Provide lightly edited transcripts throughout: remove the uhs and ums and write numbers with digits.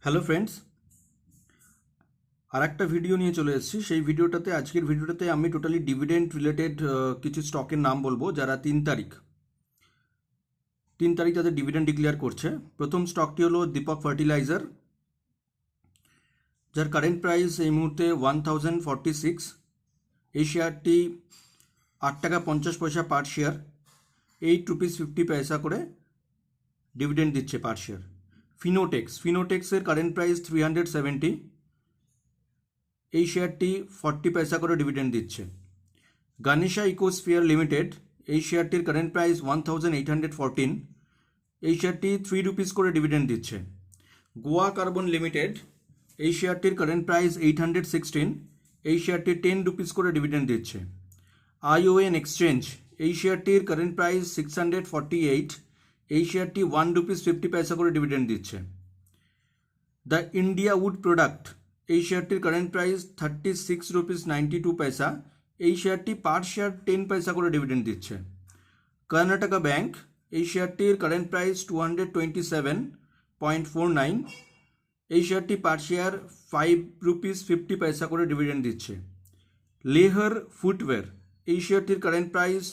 Hello friends, আর একটা video নিয়ে চলে এসেছি। সেই ভিডিওটাতে আজকের ভিডিওটাতে আমি টোটালি ডিভিডেন্ড রিলেটেড কিছু স্টকের নাম বলবো যারা 3 তারিখ তাদের ডিভিডেন্ড ডিক্লেয়ার করছে। প্রথম স্টকটি হলো দীপক ফার্টিলাইজার, যার কারেন্ট প্রাইস এই মুহূর্তে 1046। এই শেয়ারটি 8 টাকা 50 পয়সা পার শেয়ার, 8 রুপিস 50 পয়সা করে ডিভিডেন্ড দিচ্ছে পার শেয়ার। ফিনোটেক্সের কারেন্ট প্রাইস 370, এই শেয়ারটি 40 পয়সা করে ডিভিডেন্ড দিচ্ছে। গানিশা ইকোস্ফিয়ার লিমিটেড, এই শেয়ারটির কারেন্ট প্রাইস 1814, এই শেয়ারটি 3 রুপিস করে ডিভিডেন্ড দিচ্ছে। গোয়া কার্বন লিমিটেড, এই শেয়ারটির কারেন্ট প্রাইস 816, এই শেয়ারটি 10 রুপিস করে ডিভিডেন্ড দিচ্ছে। ION এক্সচেঞ্জ, এই শেয়ারটির কারেন্ট প্রাইস 648, এই শেয়ারটি 1 রুপিস 50 পয়সা করে ডিভিডেন্ড দিচ্ছে। দ্য ইন্ডিয়া উড প্রোডাক্ট, এই শেয়ারটির কারেন্ট প্রাইস 36 রুপিস 92 পয়সা, এই শেয়ারটি পার শেয়ার 10 পয়সা করে ডিভিডেন্ড দিচ্ছে। কর্ণাটকা ব্যাংক, এই শেয়ারটির কারেন্ট প্রাইস 227.49, এই শেয়ারটি পার শেয়ার 5 রুপিস 50 পয়সা করে ডিভিডেন্ড দিচ্ছে। লেহার ফুটওয়্যার, এই শেয়ারটির কারেন্ট প্রাইস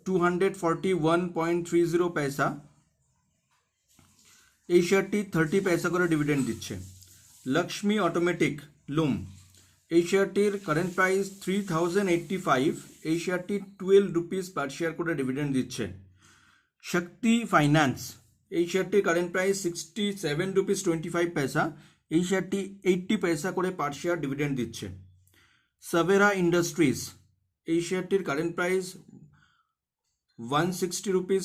241.30 পয়সা, এই শেয়ারটি 30 পয়সা করে ডিভিডেন্ড দিচ্ছে। লক্ষ্মী অটোমেটিক লুম, এই শেয়ারটির কারেন্ট প্রাইস 3085, এই শেয়ারটি 12 রুপিস পার শেয়ার করে ডিভিডেন্ড দিচ্ছে। শক্তি ফাইন্যান্স, এই শেয়ারটির কারেন্ট প্রাইস 67 রুপিস 25 পয়সা, এই শেয়ারটি 80 পয়সা করে পার শেয়ার ডিভিডেন্ড দিচ্ছে। সাভেরা ইন্ডাস্ট্রিজ, এই শেয়ারটির কারেন্ট প্রাইস 160 রুপিস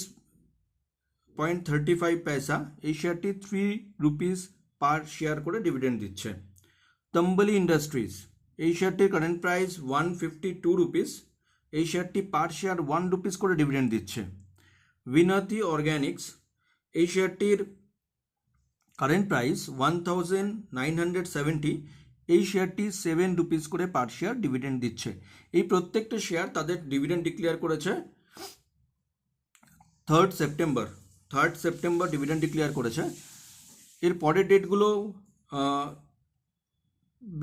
35 পয়সা, এই শেয়ারটি 3 রুপিস পার শেয়ার করে ডিভিডেন্ড দিচ্ছে। তম্বলি ইন্ডাস্ট্রিজ, এই শেয়ারটির কারেন্ট প্রাইস 152 রুপিস, এই শেয়ারটি পার শেয়ার 1 রুপিস করে ডিভিডেন্ড দিচ্ছে। বিনতি অর্গ্যানিক্স, এই শেয়ারটির কারেন্ট প্রাইস 1970, এই শেয়ারটি 7 রুপিস করে পার শেয়ার ডিভিডেন্ড দিচ্ছে। এই প্রত্যেকটা শেয়ার তাদের ডিভিডেন্ড ডিক্লেয়ার করেছে 3rd সেপ্টেম্বর ডিভিডেন্ড ডিক্লেয়ার করেছে। এর পরের ডেটগুলো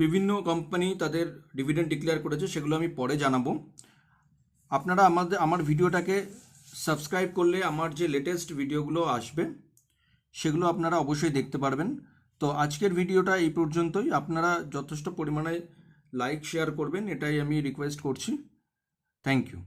বিভিন্ন কোম্পানি তাদের ডিভিডেন্ড ডিক্লেয়ার করেছে, সেগুলো আমি পরে জানাবো। আপনারা আমার ভিডিওটাকে সাবস্ক্রাইব করলে আমার যে লেটেস্ট ভিডিওগুলো আসবে সেগুলো আপনারা অবশ্যই দেখতে পারবেন। তো আজকের ভিডিওটা এই পর্যন্তই। আপনারা যথেষ্ট পরিমাণে লাইক শেয়ার করবেন, এটাই আমি রিকোয়েস্ট করছি। Thank you.